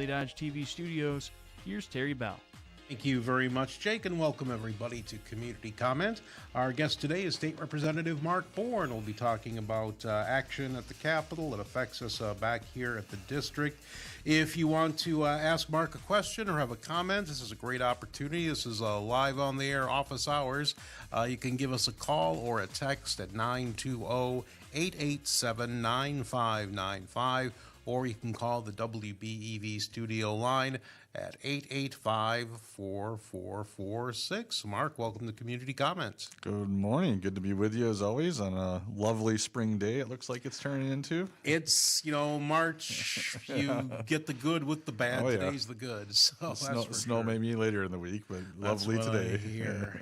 Dodge TV studios, here's Terry Bell. Thank you very much, Jake, and welcome everybody to Community Comment. Our guest today is State Representative Mark Bourne. We'll be talking about action at the Capitol that affects us back here at the district. If you want to ask Mark a question or have a comment, this is a great opportunity. This is live on the air office hours. You can give us a call or a text at 920-887-9595. Or you can call the WBEV studio line at 885-4446. Mark, welcome to Community Comments. Good morning. Good to be with you as always on a lovely spring day. It looks like it's turning into. It's, March. You get the good with the bad. Oh, yeah. Today's the good. So snow maybe later in the week, but lovely today.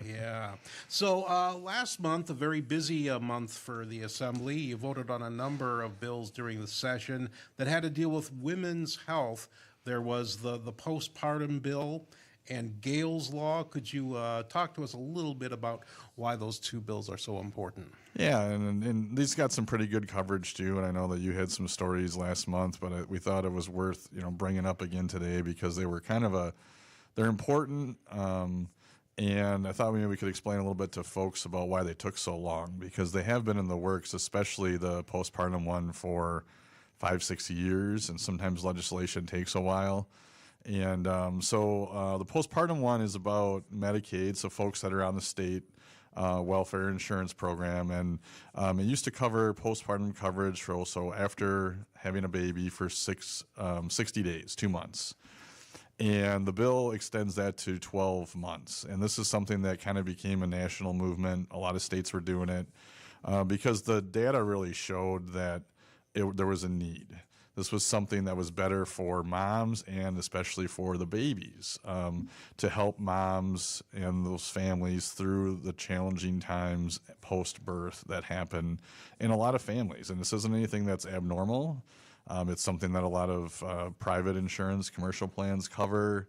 Yeah. So last month, a very busy month for the Assembly. You voted on a number of bills during the session that had to deal with women's health. There was the postpartum bill and Gale's Law. Could you talk to us a little bit about why those two bills are so important? Yeah, and these got some pretty good coverage too. And I know that you had some stories last month, but we thought it was worth bringing up again today because they were they're important. And I thought maybe we could explain a little bit to folks about why they took so long, because they have been in the works, especially the postpartum one, for 5-6 years, and sometimes legislation takes a while. And so the postpartum one is about Medicaid, so folks that are on the state welfare insurance program. And it used to cover postpartum coverage for also after having a baby for 60 days, 2 months. And the bill extends that to 12 months. And this is something that kind of became a national movement. A lot of states were doing it because the data really showed that there was a need. This was something that was better for moms and especially for the babies, to help moms and those families through the challenging times post-birth that happen in a lot of families. And this isn't anything that's abnormal. It's something that a lot of private insurance, commercial plans cover.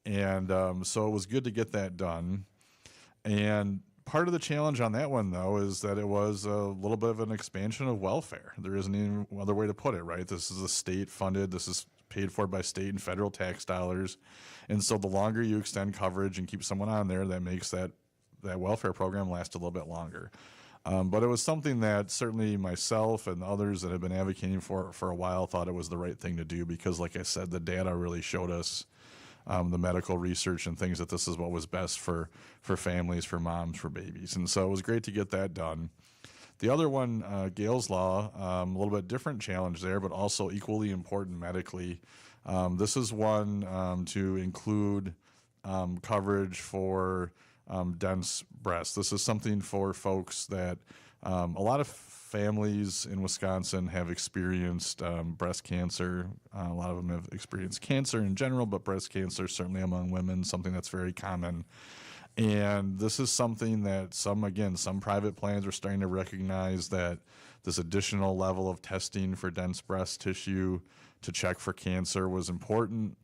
And so it was good to get that done. And part of the challenge on that one, though, is that it was a little bit of an expansion of welfare. There isn't any other way to put it, right? This is a state-funded, this is paid for by state and federal tax dollars. And so the longer you extend coverage and keep someone on there, that makes that welfare program last a little bit longer. But it was something that certainly myself and others that have been advocating for a while thought it was the right thing to do because, like I said, the data really showed us the medical research and things that this is what was best for families, for moms, for babies. And so it was great to get that done. The other one, Gale's Law, a little bit different challenge there, but also equally important medically. This is one to include coverage for dense breasts. This is something for folks that a lot of families in Wisconsin have experienced breast cancer. A lot of them have experienced cancer in general, but breast cancer, certainly among women, something that's very common. And this is something that some private plans are starting to recognize that this additional level of testing for dense breast tissue to check for cancer was important,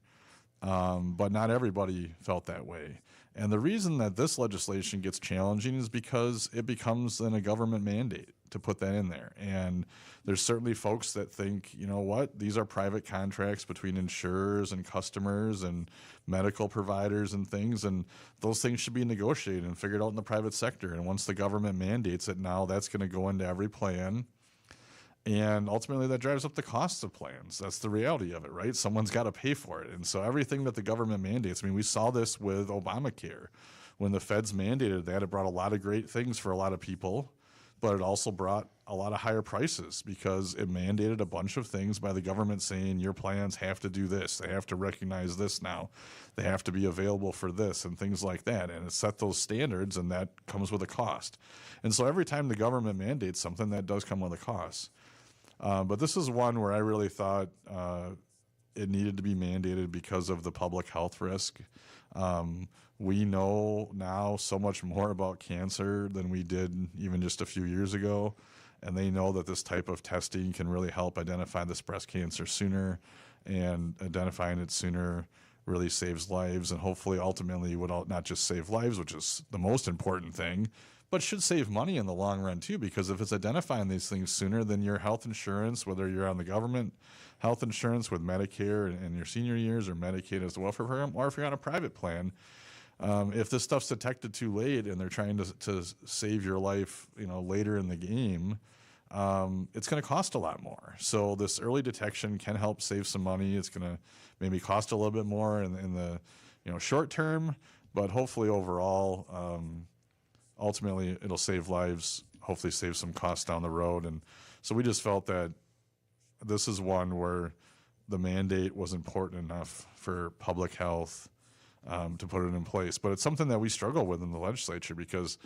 but not everybody felt that way. And the reason that this legislation gets challenging is because it becomes then a government mandate to put that in there. And there's certainly folks that think, these are private contracts between insurers and customers and medical providers and things, and those things should be negotiated and figured out in the private sector. And once the government mandates it now, that's going to go into every plan. And ultimately, that drives up the costs of plans. That's the reality of it, right? Someone's got to pay for it. And so everything that the government mandates, we saw this with Obamacare. When the feds mandated that, it brought a lot of great things for a lot of people, but it also brought a lot of higher prices because it mandated a bunch of things by the government saying your plans have to do this. They have to recognize this now. They have to be available for this and things like that. And it set those standards, and that comes with a cost. And so every time the government mandates something, that does come with a cost. But this is one where I really thought it needed to be mandated because of the public health risk. We know now so much more about cancer than we did even just a few years ago. And they know that this type of testing can really help identify this breast cancer sooner, and identifying it sooner really saves lives, and hopefully ultimately would not just save lives, which is the most important thing, but should save money in the long run too, because if it's identifying these things sooner, then your health insurance, whether you're on the government health insurance with Medicare in your senior years or Medicaid as the welfare program, or if you're on a private plan, if this stuff's detected too late and they're trying to save your life, later in the game, it's going to cost a lot more. So this early detection can help save some money. It's going to maybe cost a little bit more in the short term, but hopefully overall, ultimately it'll save lives, hopefully save some costs down the road. And so we just felt that this is one where the mandate was important enough for public health to put it in place. But it's something that we struggle with in the legislature, because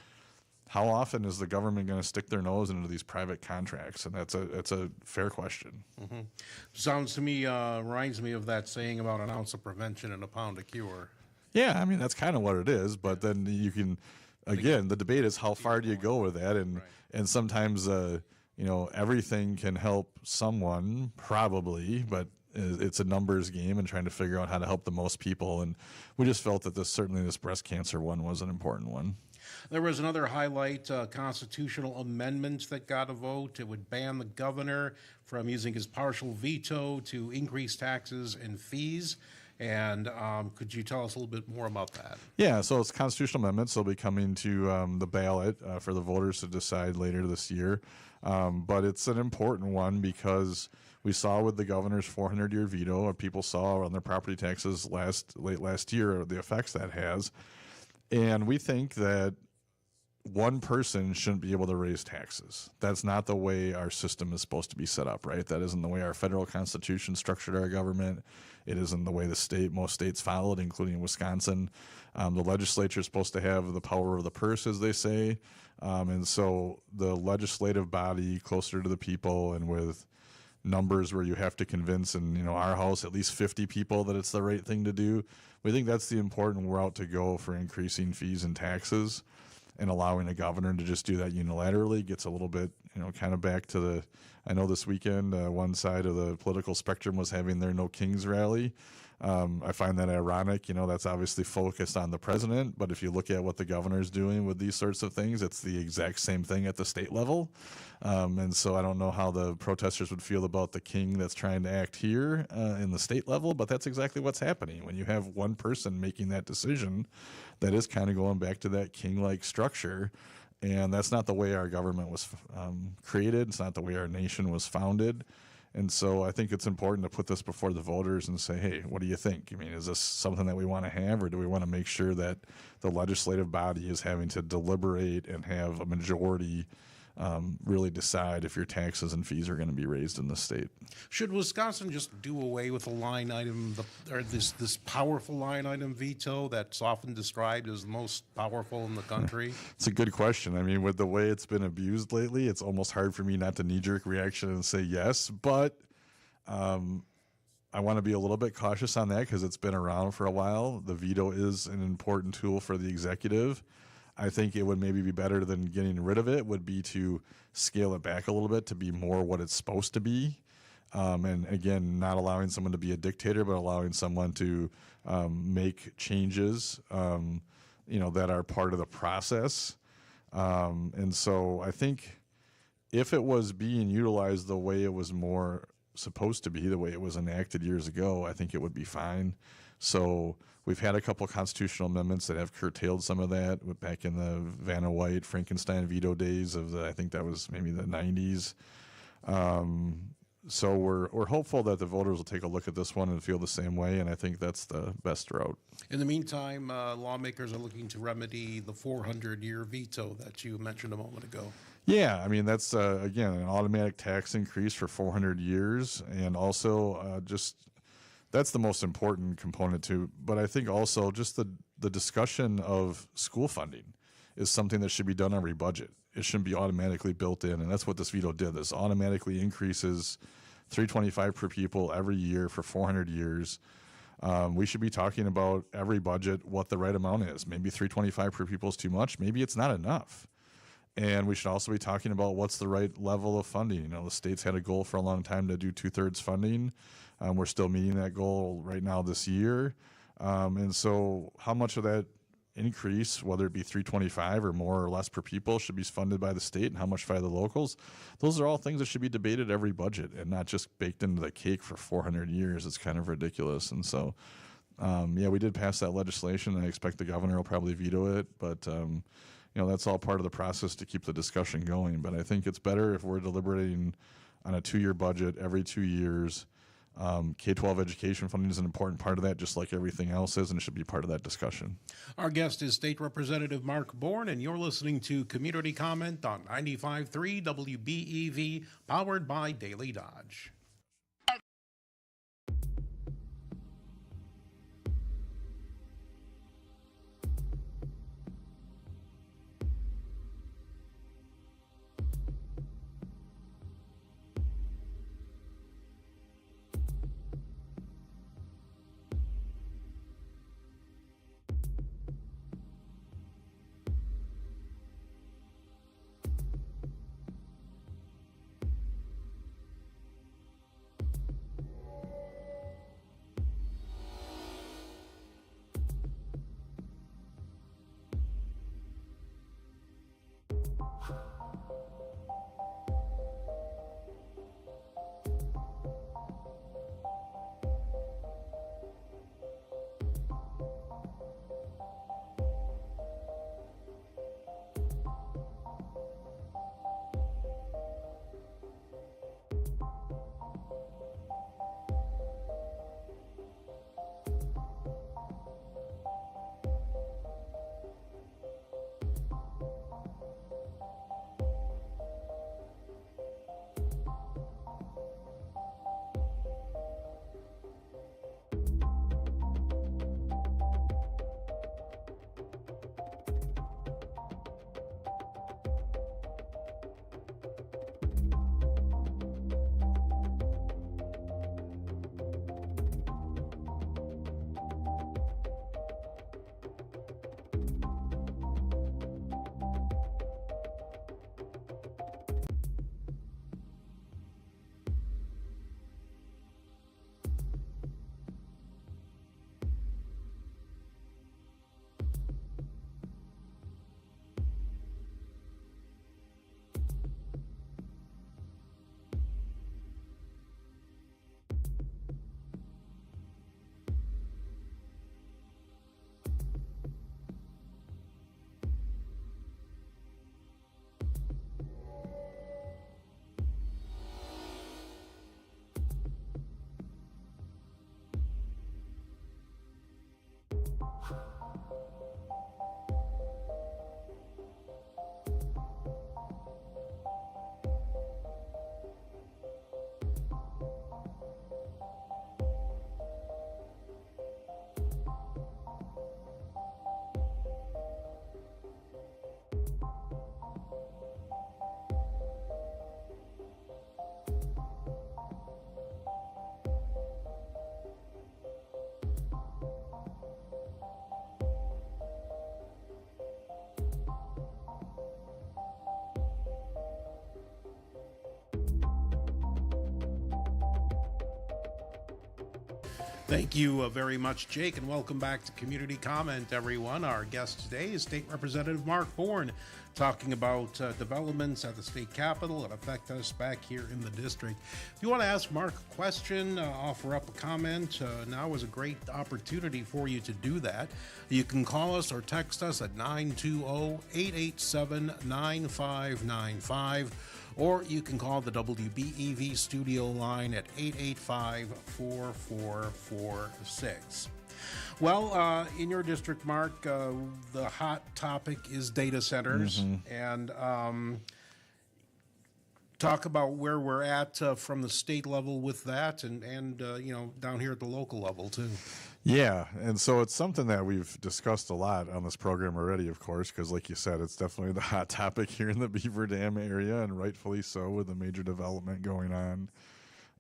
how often is the government going to stick their nose into these private contracts? And that's a fair question. Mm-hmm. Sounds to me, reminds me of that saying about an ounce of prevention and a pound of cure. Yeah, I mean, that's kind of what it is. But then you can, again, the debate is how far do you go with that? And sometimes, everything can help someone, probably, but it's a numbers game and trying to figure out how to help the most people. And we just felt that this breast cancer one was an important one. There was another highlight, constitutional amendment that got a vote. It would ban the governor from using his partial veto to increase taxes and fees. And could you tell us a little bit more about that? Yeah, so it's constitutional amendments. They'll be coming to the ballot for the voters to decide later this year. But it's an important one because we saw with the governor's 400-year veto, people saw on their property taxes late last year the effects that has. And we think that one person shouldn't be able to raise taxes. That's not the way our system is supposed to be set up, right? That isn't the way our federal constitution structured our government. It isn't the way most states followed, including Wisconsin. The legislature is supposed to have the power of the purse, as they say. And so the legislative body closer to the people and with numbers where you have to convince in our house at least 50 people that it's the right thing to do. We think that's the important route to go for increasing fees and taxes, and allowing a governor to just do that unilaterally gets a little bit, kind of back to I know this weekend one side of the political spectrum was having their No Kings rally. I find that ironic. That's obviously focused on the president, but if you look at what the governor's doing with these sorts of things, it's the exact same thing at the state level. And so I don't know how the protesters would feel about the king that's trying to act here in the state level, but that's exactly what's happening. When you have one person making that decision, that is kind of going back to that king-like structure. And that's not the way our government was created. It's not the way our nation was founded. And so I think it's important to put this before the voters and say, hey, what do you think? I mean, is this something that we want to have, or do we want to make sure that the legislative body is having to deliberate and have a majority really decide if your taxes and fees are going to be raised in the state? Should Wisconsin just do away with a line item, or this powerful line item veto that's often described as the most powerful in the country? It's a good question. I mean, with the way it's been abused lately, it's almost hard for me not to knee-jerk reaction and say yes, but I want to be a little bit cautious on that because it's been around for a while. The veto is an important tool for the executive. I think it would maybe be better than getting rid of it would be to scale it back a little bit to be more what it's supposed to be. And again, not allowing someone to be a dictator, but allowing someone to make changes, that are part of the process. And so I think if it was being utilized the way it was more supposed to be, the way it was enacted years ago, I think it would be fine. So we've had a couple constitutional amendments that have curtailed some of that back in the Vanna White, Frankenstein veto days of I think that was maybe the 90s. So we're hopeful that the voters will take a look at this one and feel the same way, and I think that's the best route. In the meantime, lawmakers are looking to remedy the 400-year veto that you mentioned a moment ago. Yeah, I mean, that's, again, an automatic tax increase for 400 years, and also that's the most important component too. But I think also just the discussion of school funding is something that should be done every budget. It shouldn't be automatically built in, and that's what this veto did. This automatically increases $325 per pupil every year for 400 years. We should be talking about every budget what the right amount is. Maybe $325 per pupil is too much. Maybe it's not enough. And we should also be talking about what's the right level of funding. The state's had a goal for a long time to do 2/3 funding. We're still meeting that goal right now this year. And so how much of that increase, whether it be 325 or more or less per pupil, should be funded by the state and how much by the locals. Those are all things that should be debated every budget and not just baked into the cake for 400 years. It's kind of ridiculous. And so, we did pass that legislation. I expect the governor will probably veto it, but that's all part of the process to keep the discussion going. But I think it's better if we're deliberating on a 2-year budget every 2 years. K-12 education funding is an important part of that, just like everything else is, and it should be part of that discussion. Our guest is State Representative Mark Bourne, and you're listening to Community Comment on 95.3 WBEV, powered by Daily Dodge. Thank you very much, Jake, and welcome back to Community Comment, everyone. Our guest today is State Representative Mark Bourne, talking about developments at the state capitol that affect us back here in the district. If you want to ask Mark a question, offer up a comment, now is a great opportunity for you to do that. You can call us or text us at 920-887-9595. Or you can call the WBEV studio line at 885-4446. Well, in your district, Mark, the hot topic is data centers. And talk about where we're at from the state level with that and down here at the local level, too. Yeah, and so it's something that we've discussed a lot on this program already, of course, because like you said, it's definitely the hot topic here in the Beaver Dam area, and rightfully so, with the major development going on.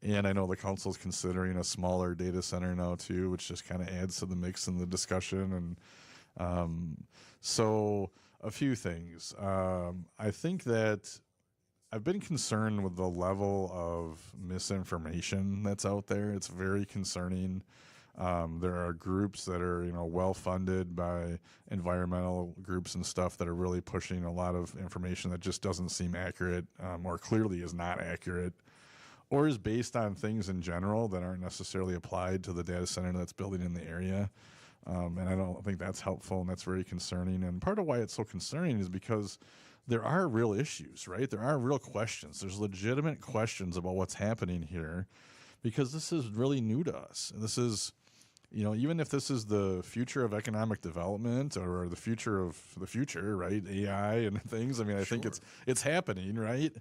And I know the council's considering a smaller data center now, too, which just kind of adds to the mix in the discussion. And so a few things. I think that I've been concerned with the level of misinformation that's out there. It's very concerning. There are groups that are, well funded by environmental groups and stuff that are really pushing a lot of information that just doesn't seem accurate, or clearly is not accurate, or is based on things in general that aren't necessarily applied to the data center that's building in the area. And I don't think that's helpful, and that's very concerning. And part of why it's so concerning is because there are real issues, right? There are real questions. There's legitimate questions about what's happening here, because this is really new to us. This is, even if this is the future of economic development or the future of the future, right? AI and things. I mean, I think it's happening, right?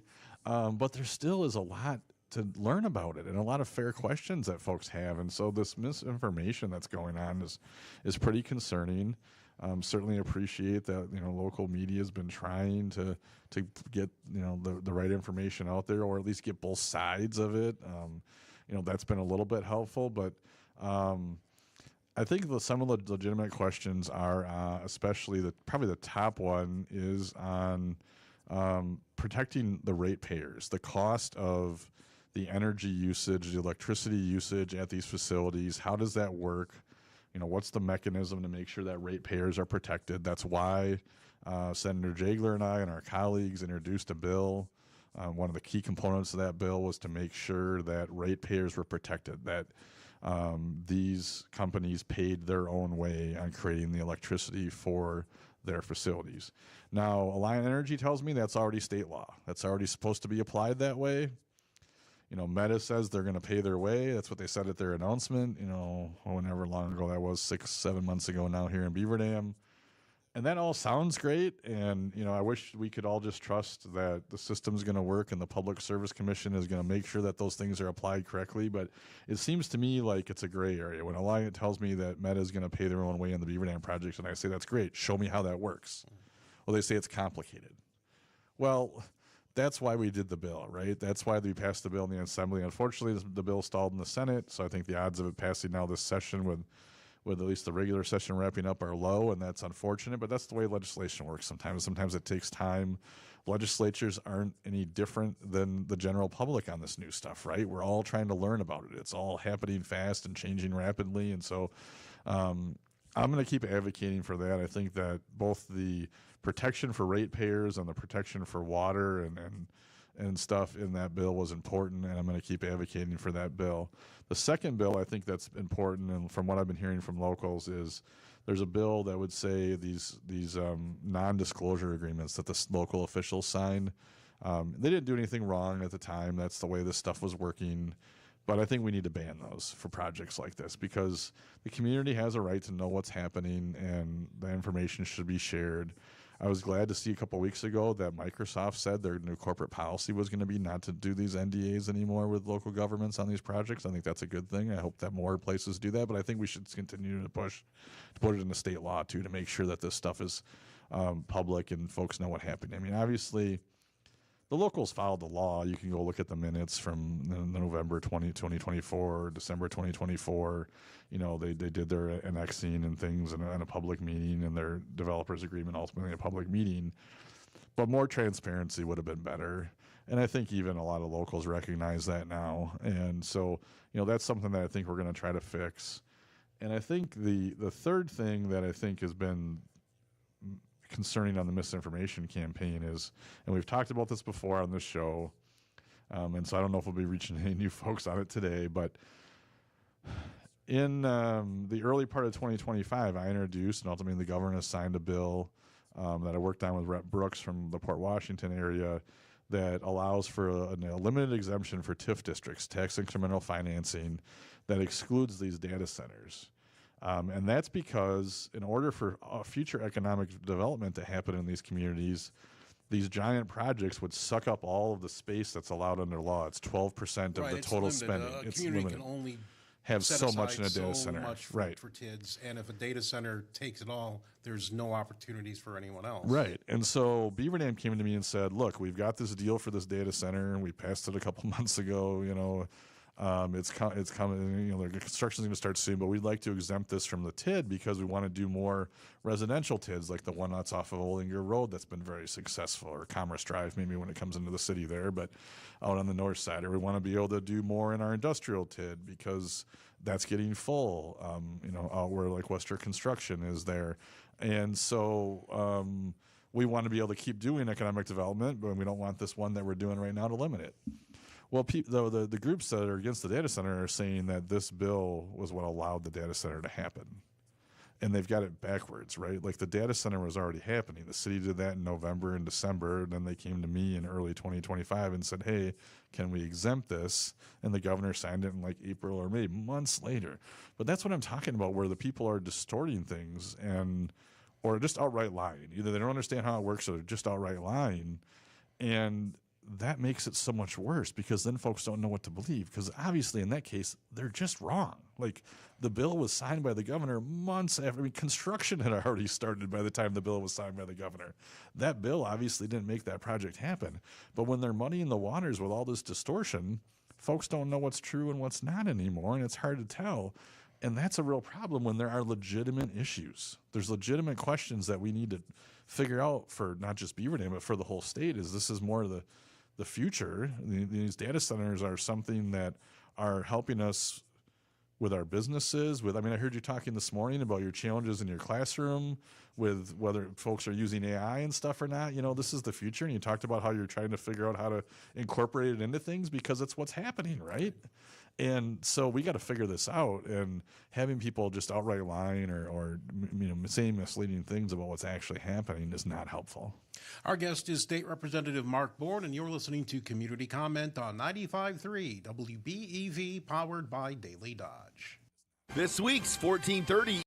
But there still is a lot to learn about it and a lot of fair questions that folks have. And so this misinformation that's going on is pretty concerning. Certainly appreciate that, local media has been trying to get, the right information out there, or at least get both sides of it. That's been a little bit helpful, but I think some of the legitimate questions are, especially probably the top one is on protecting the ratepayers, the cost of the energy usage, the electricity usage at these facilities. How does that work? What's the mechanism to make sure that ratepayers are protected? That's why Senator Jagler and I and our colleagues introduced a bill. One of the key components of that bill was to make sure that ratepayers were protected, that these companies paid their own way on creating the electricity for their facilities. Now, Alliant Energy tells me that's already state law. That's already supposed to be applied that way. Meta says they're going to pay their way. That's what they said at their announcement, whenever long ago that was, 6-7 months ago now here in Beaver Dam. And that all sounds great. And, I wish we could all just trust that the system's going to work and the Public Service Commission is going to make sure that those things are applied correctly. But it seems to me like it's a gray area. When Alliant tells me that Meta is going to pay their own way in the Beaver Dam project, and I say, that's great. Show me how that works. Well, they say it's complicated. Well, that's why we did the bill, right? That's why we passed the bill in the Assembly. Unfortunately, the bill stalled in the Senate, so I think the odds of it passing now this session with at least the regular session wrapping up are low, and that's unfortunate, but that's the way legislation works sometimes. Sometimes it takes time. Legislatures aren't any different than the general public on this new stuff, right? We're all trying to learn about it. It's all happening fast and changing rapidly, and so I'm going to keep advocating for that. I think that both the protection for ratepayers and the protection for water and stuff in that bill was important, and I'm going to keep advocating for that bill. The second bill I think that's important, and from what I've been hearing from locals, is there's a bill that would say these non-disclosure agreements that the local officials signed. They didn't do anything wrong at the time. That's the way this stuff was working. But I think we need to ban those for projects like this, because the community has a right to know what's happening, and the information should be shared. I was glad to see a couple of weeks ago that Microsoft said their new corporate policy was going to be not to do these NDAs anymore with local governments on these projects. I think that's a good thing. I hope that more places do that, but I think we should continue to push to put it in the state law too, to make sure that this stuff is public and folks know what happened. I mean, obviously, the locals followed the law. You can go look at the minutes from November 2024, December 2024. They did their annexing and things in a public meeting, and their developers agreement ultimately in a public meeting. But more transparency would have been better. And I think even a lot of locals recognize that now. And so, that's something that I think we're going to try to fix. And I think the third thing that I think has been concerning on the misinformation campaign is, and we've talked about this before on this show, and so I don't know if we'll be reaching any new folks on it today, but in the early part of 2025, I introduced, and ultimately the governor signed a bill that I worked on with Rep. Brooks from the Port Washington area that allows for a limited exemption for TIF districts, tax incremental financing, that excludes these data centers. And that's because in order for future economic development to happen in these communities, these giant projects would suck up all of the space that's allowed under law. It's 12% of the total spending. It's community can only have set so much in a aside data so center. much for TIDs, and if a data center takes it all, there's no opportunities for anyone else. Right. And so Beaver Dam came to me and said, look, we've got this deal for this data center, and we passed it a couple months ago, It's coming. The construction is going to start soon, but we'd like to exempt this from the TID because we want to do more residential TIDs, like the one that's off of Olinger Road that's been very successful, or Commerce Drive, maybe when it comes into the city there, but out on the north side. Or we want to be able to do more in our industrial TID because that's getting full. Out where like Western Construction is there, and so. We want to be able to keep doing economic development, but we don't want this one that we're doing right now to limit it. Well, the groups that are against the data center are saying that this bill was what allowed the data center to happen. And they've got it backwards, right? Like the data center was already happening. The city did that in November and December. And then they came to me in early 2025 and said, hey, can we exempt this? And the governor signed it in like April or May, months later. But that's what I'm talking about, where the people are distorting things or just outright lying. Either they don't understand how it works or they're just outright lying. And that makes it so much worse because then folks don't know what to believe, because obviously in that case, they're just wrong. Like the bill was signed by the governor months after. Construction had already started by the time the bill was signed by the governor. That bill obviously didn't make that project happen. But when they're muddying the waters with all this distortion, folks don't know what's true and what's not anymore, and it's hard to tell. And that's a real problem when there are legitimate issues. There's legitimate questions that we need to figure out for not just Beaver Dam, but for the whole state. This is more the future. These data centers are something that are helping us with our businesses. I heard you talking this morning about your challenges in your classroom with whether folks are using AI and stuff or not. This is the future. And you talked about how you're trying to figure out how to incorporate it into things because it's what's happening, right? And so we got to figure this out, and having people just outright lying or saying misleading things about what's actually happening is not helpful. Our guest is State Representative Mark Bourne, and you're listening to Community Comment on 95.3 WBEV, powered by Daily Dodge. This week's 1430.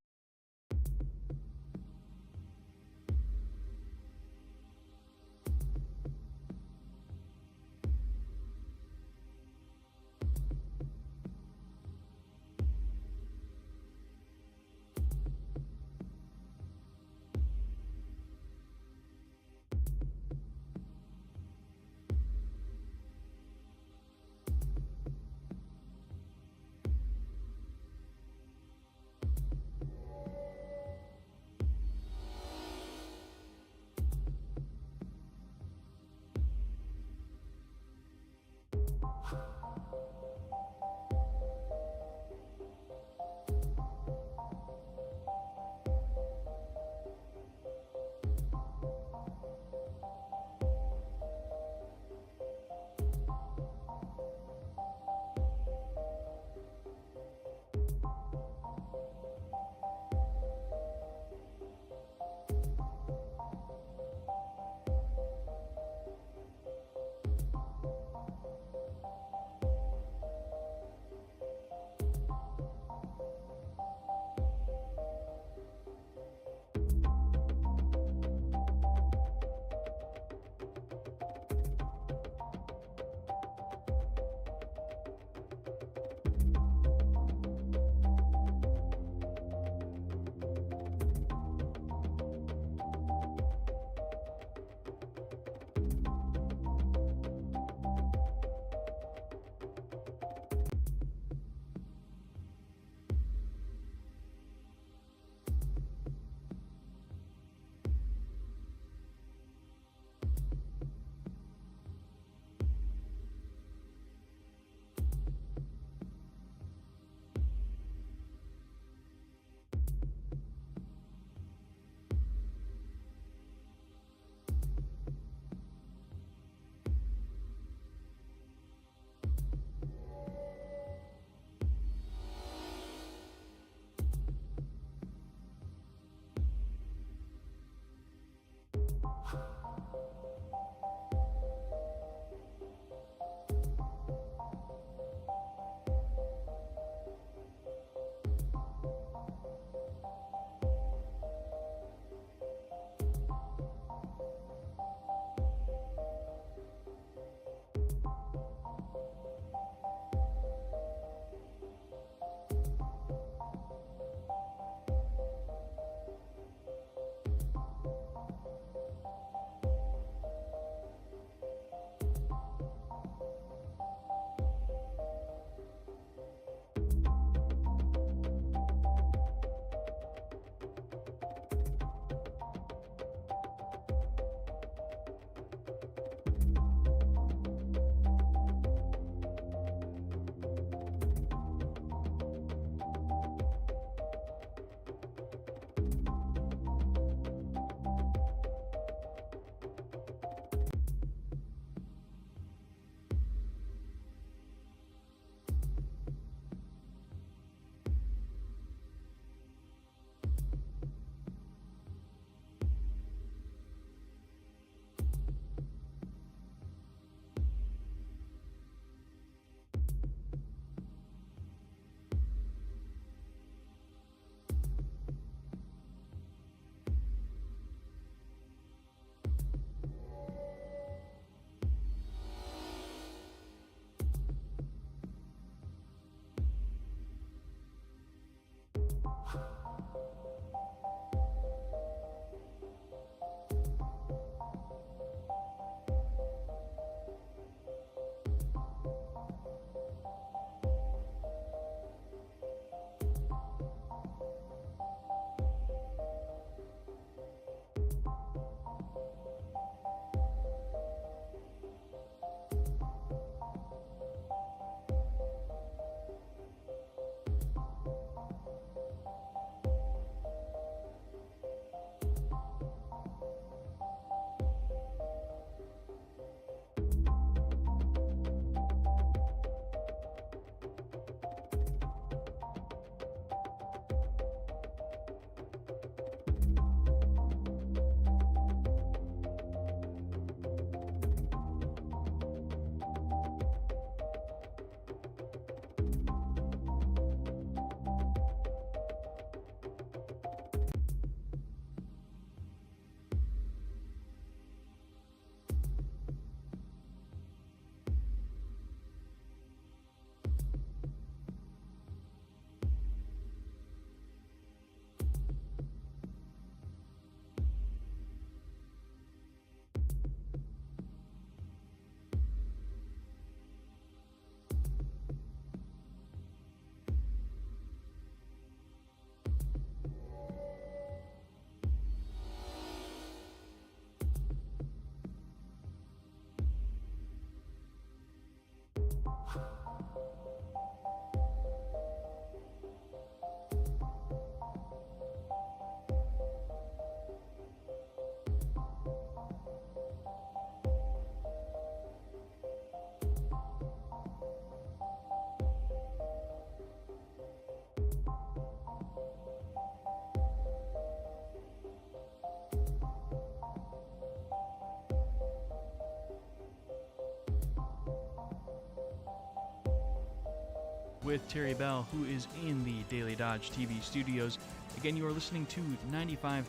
with Terry Bell, who is in the Daily Dodge TV studios. Again, you are listening to 95.3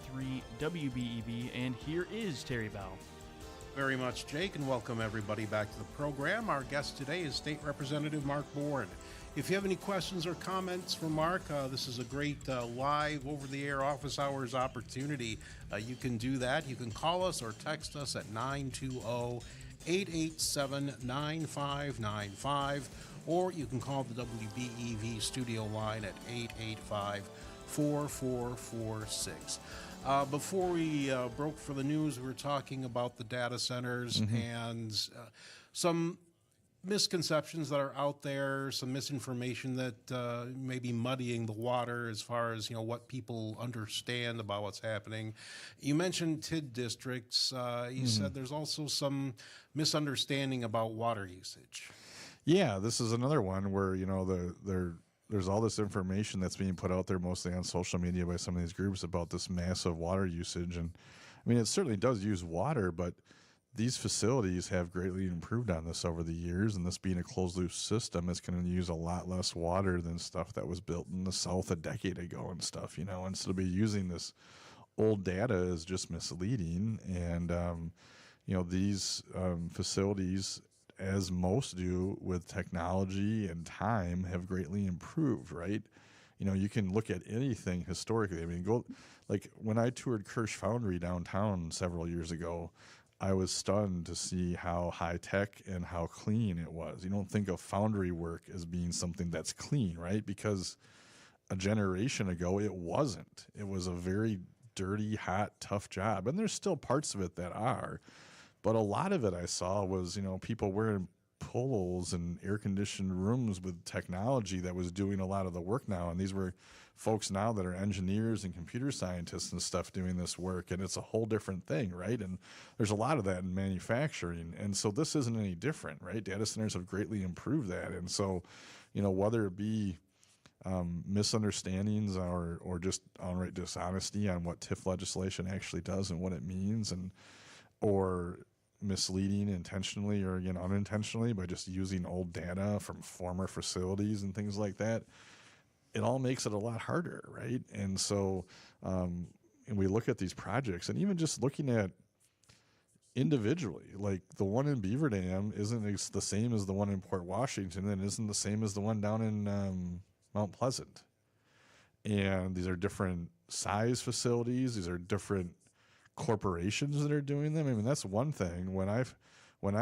WBEV, and here is Terry Bell. Very much, Jake, and welcome everybody back to the program. Our guest today is State Representative Mark Bourne. If you have any questions or comments for Mark, this is a great live, over-the-air office hours opportunity. You can do that. You can call us or text us at 920-887-9595, or you can call the WBEV studio line at 885-4446. Before we broke for the news, we were talking about the data centers and some misconceptions that are out there, some misinformation that may be muddying the water as far as, what people understand about what's happening. You mentioned TID districts. You said there's also some misunderstanding about water usage. Yeah, this is another one where, there's all this information that's being put out there mostly on social media by some of these groups about this massive water usage. And I mean, it certainly does use water, but these facilities have greatly improved on this over the years, and this being a closed-loop system, it's going to use a lot less water than stuff that was built in the South a decade ago and stuff, and so to be using this old data is just misleading. And, these facilities, as most do with technology and time, have greatly improved, right? You can look at anything historically. I mean, like when I toured Kirsch Foundry downtown several years ago, I was stunned to see how high-tech and how clean it was. You don't think of foundry work as being something that's clean, right? Because a generation ago, it wasn't. It was a very dirty, hot, tough job. And there's still parts of it that are. But a lot of it I saw was, people wearing polos and air-conditioned rooms with technology that was doing a lot of the work now. And these were folks now that are engineers and computer scientists and stuff doing this work, and it's a whole different thing, right? And there's a lot of that in manufacturing, and so this isn't any different, right? Data centers have greatly improved that, and so, whether it be misunderstandings or just outright dishonesty on what TIF legislation actually does and what it means, or misleading intentionally or again unintentionally by just using old data from former facilities and things like that, it all makes it a lot harder, right? And so, and we look at these projects, and even just looking at individually, like the one in Beaver Dam isn't the same as the one in Port Washington, and isn't the same as the one down in Mount Pleasant. And these are different size facilities. These are different corporations that are doing them. I mean, that's one thing. When I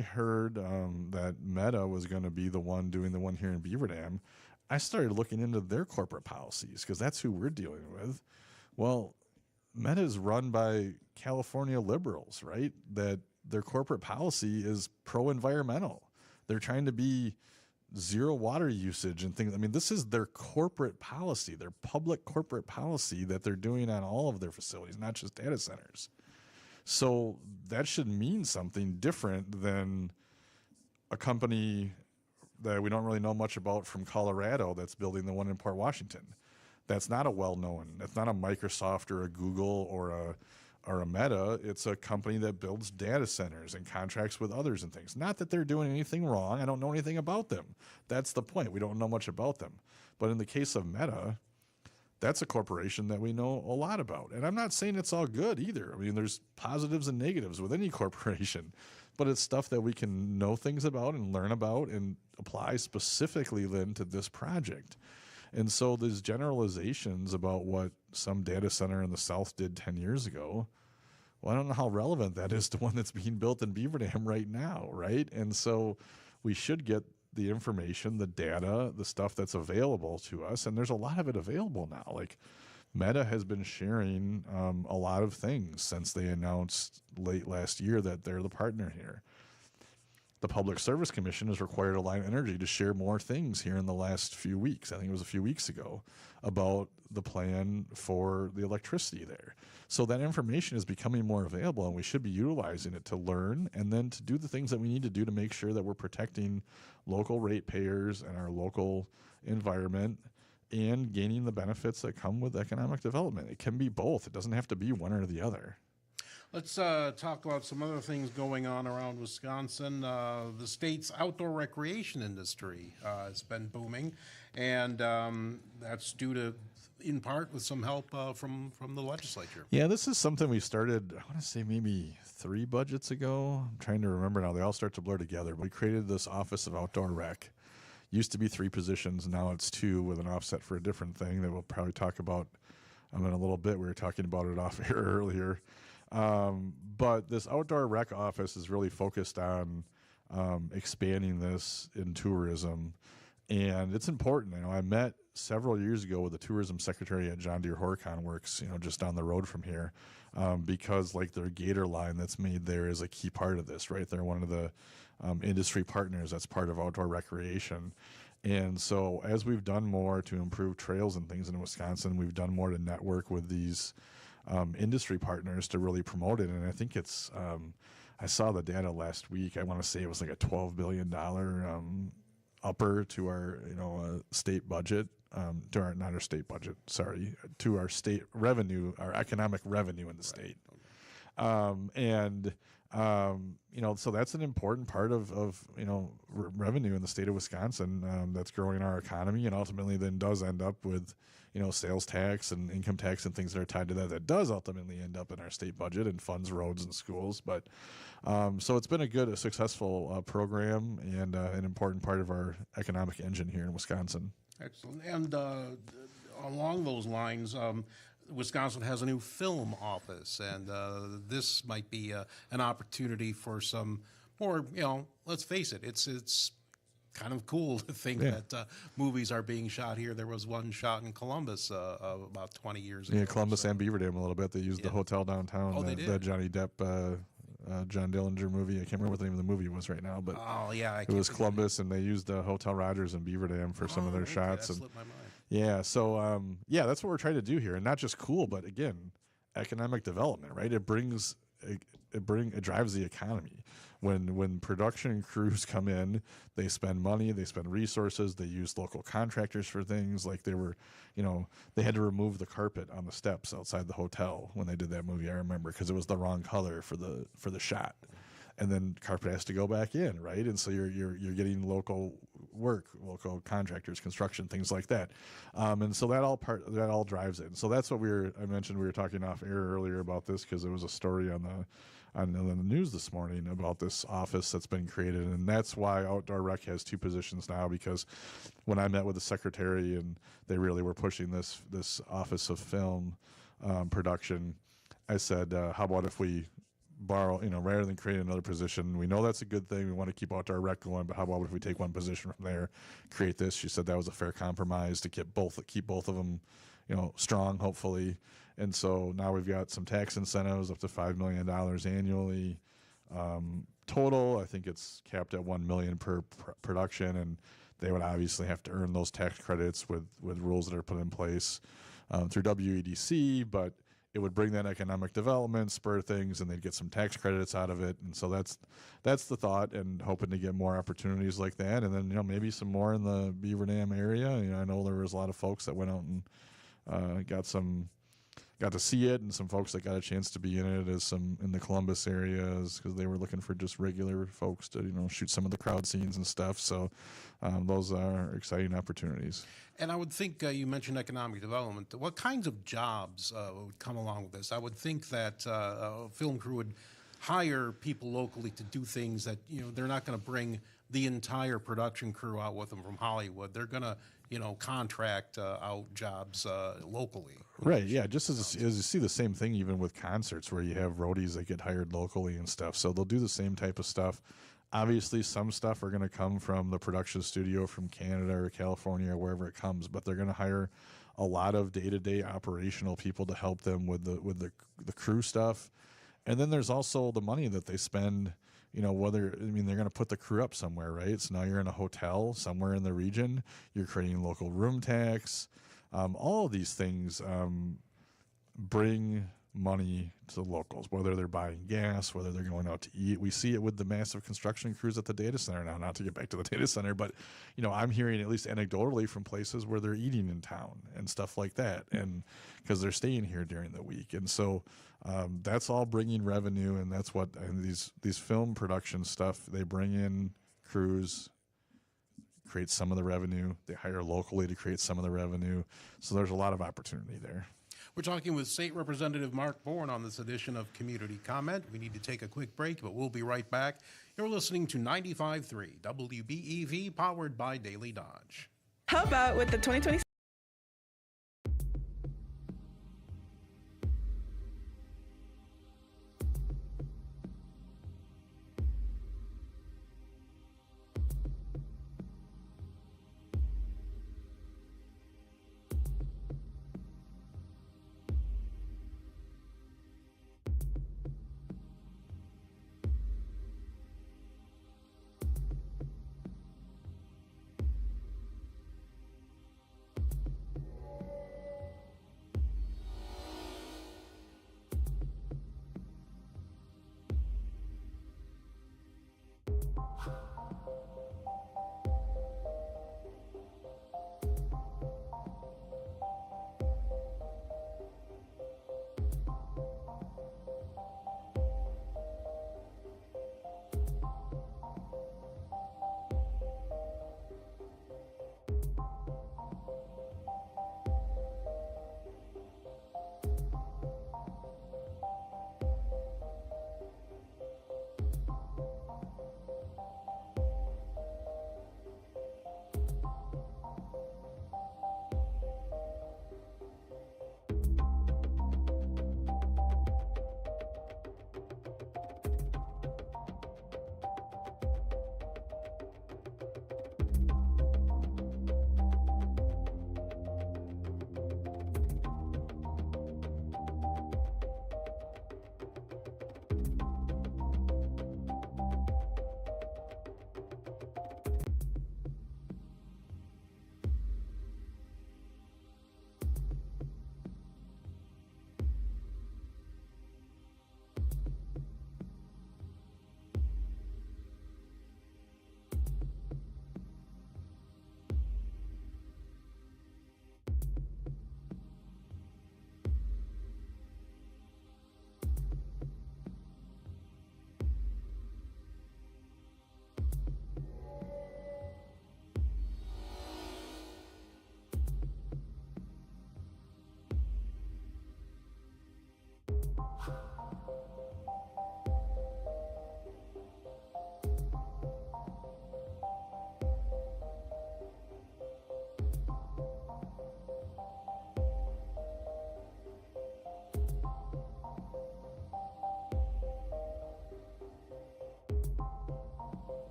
heard that Meta was going to be the one doing the one here in Beaver Dam, I started looking into their corporate policies because that's who we're dealing with. Well, Meta is run by California liberals, right? That their corporate policy is pro-environmental. They're trying to be zero water usage and things. I mean, this is their corporate policy, their public corporate policy that they're doing on all of their facilities, not just data centers. So that should mean something different than a company that we don't really know much about from Colorado that's building the one in Port Washington. That's not a well-known, that's not a Microsoft or a Google or a Meta. It's a company that builds data centers and contracts with others and things. Not that they're doing anything wrong. I don't know anything about them. That's the point. We don't know much about them. But in the case of Meta, that's a corporation that we know a lot about. And I'm not saying it's all good either. I mean, there's positives and negatives with any corporation. But it's stuff that we can know things about and learn about and apply specifically then to this project. And so these generalizations about what some data center in the South did 10 years ago, well, I don't know how relevant that is to one that's being built in Beaver Dam right now, right? And so we should get the information, the data, the stuff that's available to us. And there's a lot of it available now. Like Meta has been sharing a lot of things since they announced late last year that they're the partner here. The Public Service Commission has required Alliant Energy to share more things here in the last few weeks. I think it was a few weeks ago about the plan for the electricity there. So that information is becoming more available, and we should be utilizing it to learn and then to do the things that we need to do to make sure that we're protecting local ratepayers and our local environment and gaining the benefits that come with economic development. It can be both. It doesn't have to be one or the other. Let's talk about some other things going on around Wisconsin. The state's outdoor recreation industry has been booming, and that's due to, in part, with some help from the legislature. Yeah, this is something we started, I want to say maybe 3 budgets ago. I'm trying to remember now. They all start to blur together. We created this Office of Outdoor Rec. Used to be 3 positions. Now it's 2 with an offset for a different thing that we'll probably talk about in a little bit. We were talking about it off air earlier. But this outdoor rec office is really focused on expanding this in tourism. And it's important. I met several years ago with the tourism secretary at John Deere Horicon Works, just down the road from here, because like their gator line that's made there is a key part of this, right? They're one of the industry partners that's part of outdoor recreation. And so as we've done more to improve trails and things in Wisconsin, we've done more to network with these industry partners to really promote it. And I think it's, I saw the data last week. I want to say it was like a $12 billion upper to our, state budget, to our, not our state budget, sorry, to our state revenue, our economic revenue in the state. So that's an important part of revenue in the state of Wisconsin that's growing our economy, and ultimately then does end up with, sales tax and income tax and things that are tied to that does ultimately end up in our state budget and funds roads and schools. But so it's been a successful program and an important part of our economic engine here in Wisconsin. Excellent. And along those lines, Wisconsin has a new film office, and this might be an opportunity for some more, let's face it, it's kind of cool to think that movies are being shot here. There was one shot in Columbus about 20 years ago. Yeah, Columbus and Beaver Dam a little bit. They used the hotel downtown, the Johnny Depp, John Dillinger movie. I can't remember what the name of the movie was right now, but it was Columbus, and they used Hotel Rogers and Beaver Dam for some of their shots. That slipped my mind. Yeah, so that's what we're trying to do here, and not just cool, but again, economic development, right? It drives the economy. When production crews come in, they spend money, they spend resources, they use local contractors for things. Like they had to remove the carpet on the steps outside the hotel when they did that movie. I remember, because it was the wrong color for the shot. And then carpet has to go back in, right? And so you're getting local work, local contractors, construction, things like that. And so that all drives it. And so that's what I mentioned. We were talking off air earlier about this because there was a story on the news this morning about this office that's been created, and that's why Outdoor Rec has 2 positions now. Because when I met with the secretary and they really were pushing this office of film production, I said, how about if we borrow, rather than create another position? We know that's a good thing. We want to keep Outdoor Rec going, but how about if we take one position from there, create this? She said that was a fair compromise to keep both of them, strong, hopefully. And so now we've got some tax incentives up to $5 million annually. Total, I think it's capped at $1 million per production, and they would obviously have to earn those tax credits with rules that are put in place through WEDC, but it would bring that economic development, spur things, and they'd get some tax credits out of it. And so that's the thought, and hoping to get more opportunities like that. And then, maybe some more in the Beaver Dam area. I know there was a lot of folks that went out and got to see it, and some folks that got a chance to be in it as some in the Columbus areas, because they were looking for just regular folks to, shoot some of the crowd scenes and stuff. So those are exciting opportunities. And I would think you mentioned economic development. What kinds of jobs would come along with this? I would think that a film crew would hire people locally to do things that, they're not going to bring the entire production crew out with them from Hollywood. They're going to, contract out jobs locally. Right, yeah, just as you see the same thing even with concerts where you have roadies that get hired locally and stuff. So they'll do the same type of stuff. Obviously, some stuff are going to come from the production studio from Canada or California or wherever it comes, but they're going to hire a lot of day-to-day operational people to help them with the crew stuff. And then there's also the money that they spend, they're going to put the crew up somewhere, right? So now you're in a hotel somewhere in the region, you're creating local room tax. All of these things bring money to the locals, whether they're buying gas, whether they're going out to eat. We see it with the massive construction crews at the data center now, not to get back to the data center, but I'm hearing at least anecdotally from places where they're eating in town and stuff like that, and because they're staying here during the week. And so that's all bringing revenue, and that's what these film production stuff, they bring in crews, create some of the revenue. They hire locally to create some of the revenue. So there's a lot of opportunity there. We're talking with State Representative Mark Bourne on this edition of Community Comment. We need to take a quick break, but we'll be right back. You're listening to 95.3 WBEV, powered by Daily Dodge. How about with the 2020?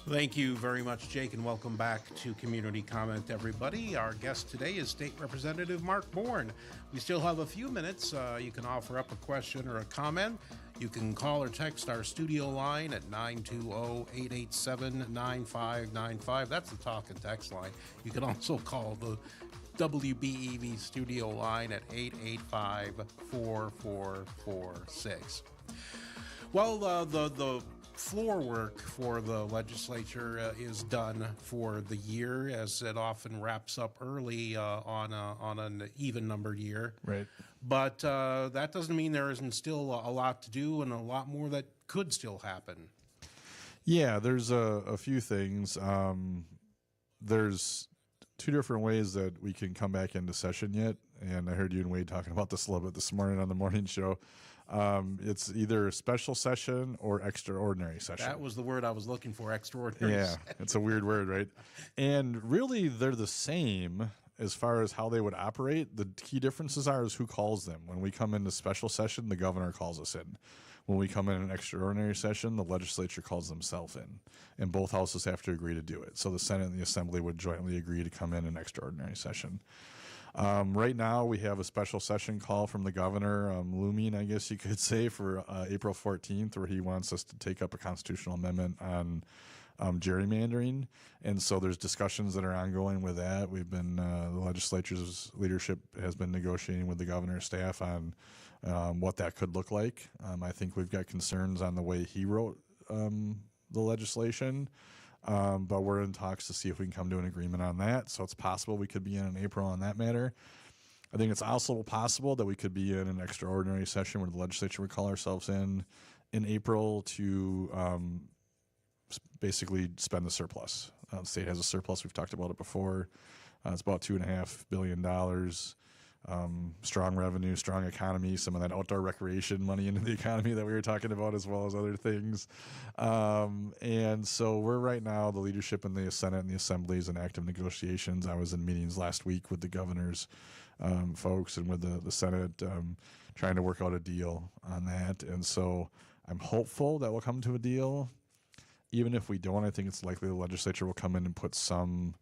Thank you very much, Jake, and welcome back to Community Comment, everybody. Our guest today is State Representative Mark Bourne. We still have a few minutes. You can offer up a question or a comment. You can call or text our studio line at 920-887-9595. That's the talk and text line. You can also call the WBEV studio line at 885-4446. Well, the floor work for the legislature is done for the year, as it often wraps up early on an even-numbered year. Right. But that doesn't mean there isn't still a lot to do and a lot more that could still happen. Yeah, there's a few things. There's two different ways that we can come back into session yet, and I heard you and Wade talking about this a little bit this morning on the morning show. It's either a special session or extraordinary session. That was the word I was looking for, extraordinary. Yeah, it's a weird word, right? And really, they're the same. as far as how they would operate, the key differences is who calls them. When we come into special session, the governor calls us in. When we come in an extraordinary session, the legislature calls themselves in, and both houses have to agree to do it. So the Senate and the Assembly would jointly agree to come in an extraordinary session. Right now, we have a special session call from the governor, looming, I guess you could say, for April 14th, where he wants us to take up a constitutional amendment on gerrymandering. And so there's discussions that are ongoing with that. We've been, the legislature's leadership has been negotiating with the governor's staff on what that could look like. I think we've got concerns on the way he wrote the legislation. But we're in talks to see if we can come to an agreement on that. So it's possible we could be in April on that matter. I think it's also possible that we could be in an extraordinary session where the legislature would call ourselves in April to basically spend the surplus. The state has a surplus. We've talked about it before. It's about $2.5 billion. Strong revenue, strong economy, some of that outdoor recreation money into the economy that we were talking about, as well as other things. And so we're right now, the leadership in the Senate and the Assembly is in active negotiations. I was in meetings last week with the governor's folks and with the Senate trying to work out a deal on that. And so I'm hopeful that we'll come to a deal. Even if we don't, I think it's likely the legislature will come in and put some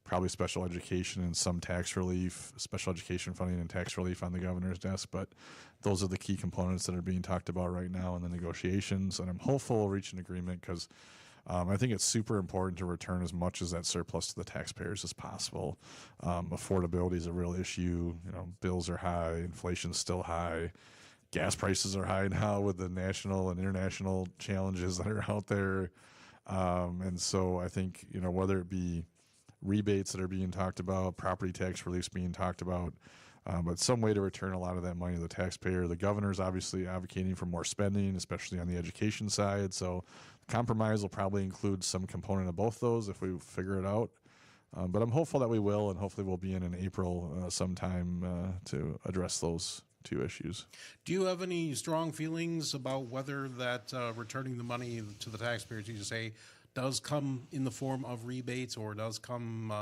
probably special education and some tax relief, special education funding and tax relief on the governor's desk. But those are the key components that are being talked about right now in the negotiations. And I'm hopeful we'll reach an agreement because I think it's super important to return as much as that surplus to the taxpayers as possible. Affordability is a real issue. You know, bills are high, inflation's still high. Gas prices are high now with the national and international challenges that are out there. And so I think, you know, whether it be rebates that are being talked about, property tax reliefs being talked about, but some way to return a lot of that money to the taxpayer. The governor's obviously advocating for more spending, especially on the education side. So the compromise will probably include some component of both those if we figure it out. But I'm hopeful that we will, and hopefully we'll be in April sometime to address those two issues. Do you have any strong feelings about whether that returning the money to the taxpayers, you say, does come in the form of rebates or does come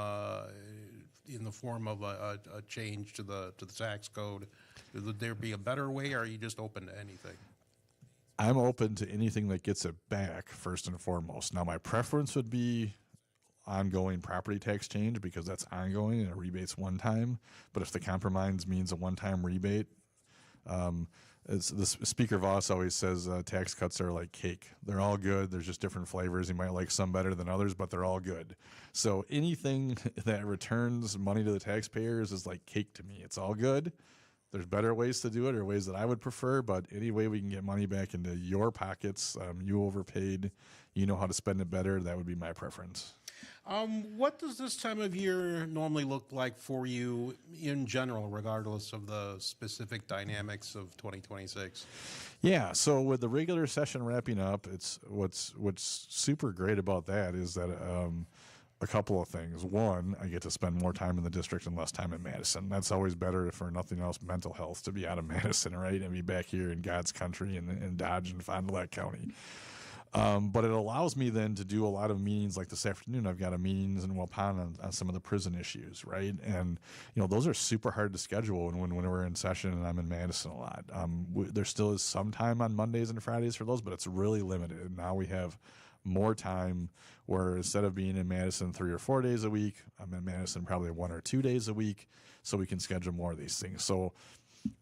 in the form of a change to the tax code? Would there be a better way, or are you just open to anything? I'm open to anything that gets it back, first and foremost. Now, my preference would be ongoing property tax change because that's ongoing and a rebate's one time. But if the compromise means a one-time rebate, it's the Speaker Voss always says tax cuts are like cake. They're all good. There's just different flavors. You might like some better than others, but they're all good. So anything that returns money to the taxpayers is like cake to me. It's all good. There's better ways to do it or ways that I would prefer, but any way we can get money back into your pockets, you overpaid, you know how to spend it better, that would be my preference. What does this time of year normally look like for you in general, regardless of the specific dynamics of 2026? Yeah, so with the regular session wrapping up, it's what's super great about that is that a couple of things. One, I get to spend more time in the district and less time in Madison. That's always better, if for nothing else, mental health, to be out of Madison, right, and be back here in God's country in Dodge and Fond du Lac County. But it allows me then to do a lot of meetings. Like this afternoon, I've got a meetings in Waupun on some of the prison issues, right? And, you know, those are super hard to schedule when we're in session and I'm in Madison a lot. There still is some time on Mondays and Fridays for those, but it's really limited. And now we have more time where instead of being in Madison 3 or 4 days a week, I'm in Madison probably 1 or 2 days a week, so we can schedule more of these things. So,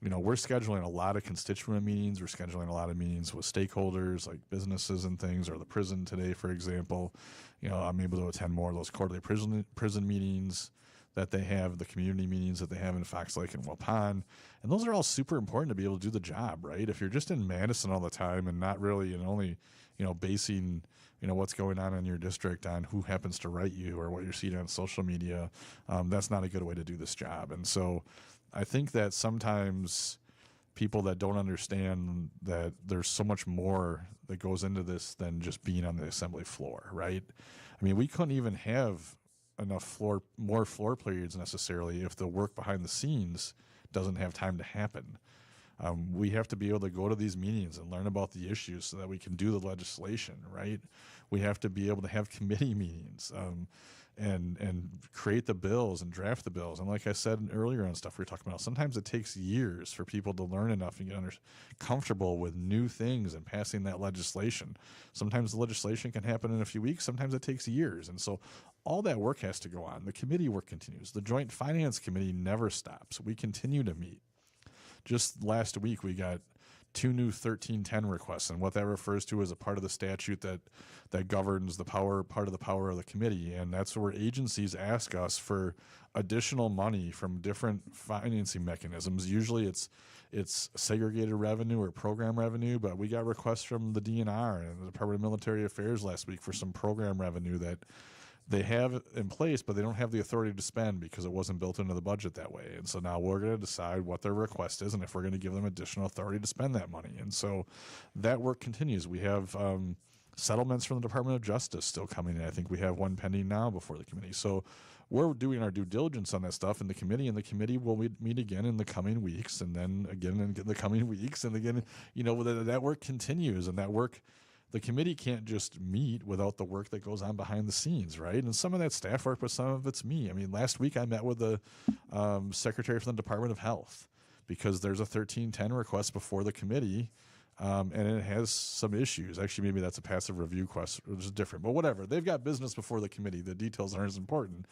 you know, we're scheduling a lot of constituent meetings. We're scheduling a lot of meetings with stakeholders like businesses and things, or the prison today, for example. You know, I'm able to attend more of those quarterly prison meetings that they have, the community meetings that they have in Fox Lake and Waupun. And those are all super important to be able to do the job, right? If you're just in Madison all the time and not really, and only, you know, basing, you know, what's going on in your district on who happens to write you or what you're seeing on social media, that's not a good way to do this job. And so I think that sometimes people that don't understand that there's so much more that goes into this than just being on the assembly floor, right? I mean, we couldn't even have enough more floor periods necessarily if the work behind the scenes doesn't have time to happen. We have to be able to go to these meetings and learn about the issues so that we can do the legislation, right? We have to be able to have committee meetings and create the bills and draft the bills. And like I said earlier on stuff we were talking about, sometimes it takes years for people to learn enough and get comfortable with new things and passing that legislation. Sometimes the legislation can happen in a few weeks. Sometimes it takes years. And so all that work has to go on. The committee work continues. The Joint Finance Committee never stops. We continue to meet. Just last week, we got 2 new 1310 requests, and what that refers to is a part of the statute that governs the part of the power of the committee, and that's where agencies ask us for additional money from different financing mechanisms. Usually it's segregated revenue or program revenue, but we got requests from the DNR and the Department of Military Affairs last week for some program revenue that they have in place, but they don't have the authority to spend because it wasn't built into the budget that way. And so now we're going to decide what their request is and if we're going to give them additional authority to spend that money. And so that work continues. We have settlements from the Department of Justice still coming in. I think we have one pending now before the committee. So we're doing our due diligence on that stuff in the committee, and the committee will meet again in the coming weeks, and then again in the coming weeks, and again, that work continues, and that work. The committee can't just meet without the work that goes on behind the scenes, right? And some of that staff work, but some of it's me. I mean, last week I met with the secretary from the Department of Health because there's a 1310 request before the committee, and it has some issues. Actually, maybe that's a passive review request, which is different. But whatever. They've got business before the committee. The details aren't as important.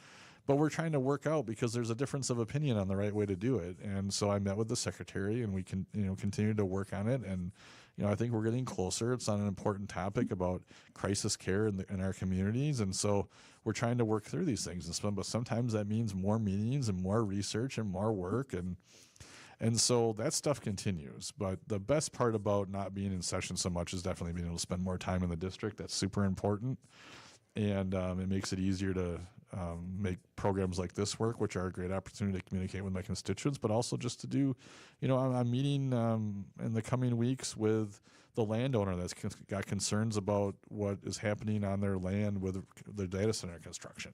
But we're trying to work out because there's a difference of opinion on the right way to do it. And so I met with the secretary, and we can continue to work on it. And I think we're getting closer. It's on an important topic about crisis care in our communities, and so we're trying to work through these things. But sometimes that means more meetings and more research and more work, and so that stuff continues. But the best part about not being in session so much is definitely being able to spend more time in the district. That's super important, and it makes it easier to make programs like this work, which are a great opportunity to communicate with my constituents, but also just to do, I'm meeting in the coming weeks with the landowner that's got concerns about what is happening on their land with the data center construction.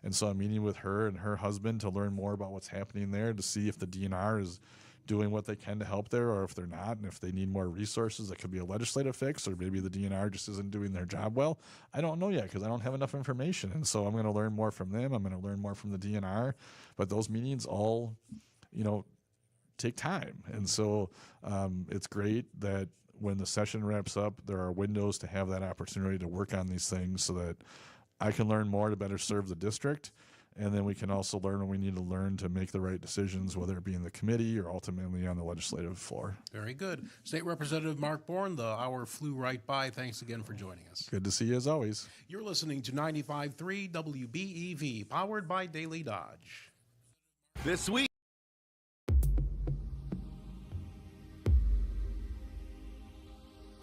And so I'm meeting with her and her husband to learn more about what's happening there, to see if the DNR is doing what they can to help there, or if they're not, and if they need more resources. That could be a legislative fix, or maybe the DNR just isn't doing their job well. I don't know yet because I don't have enough information, and so I'm going to learn more from them. I'm going to learn more from the DNR, but those meetings all, take time, and so it's great that when the session wraps up, there are windows to have that opportunity to work on these things so that I can learn more to better serve the district. And then we can also learn when we need to learn to make the right decisions, whether it be in the committee or ultimately on the legislative floor. Very good. State Representative Mark Bourne, the hour flew right by. Thanks again for joining us. Good to see you as always. You're listening to 95.3 WBEV, powered by Daily Dodge. This week.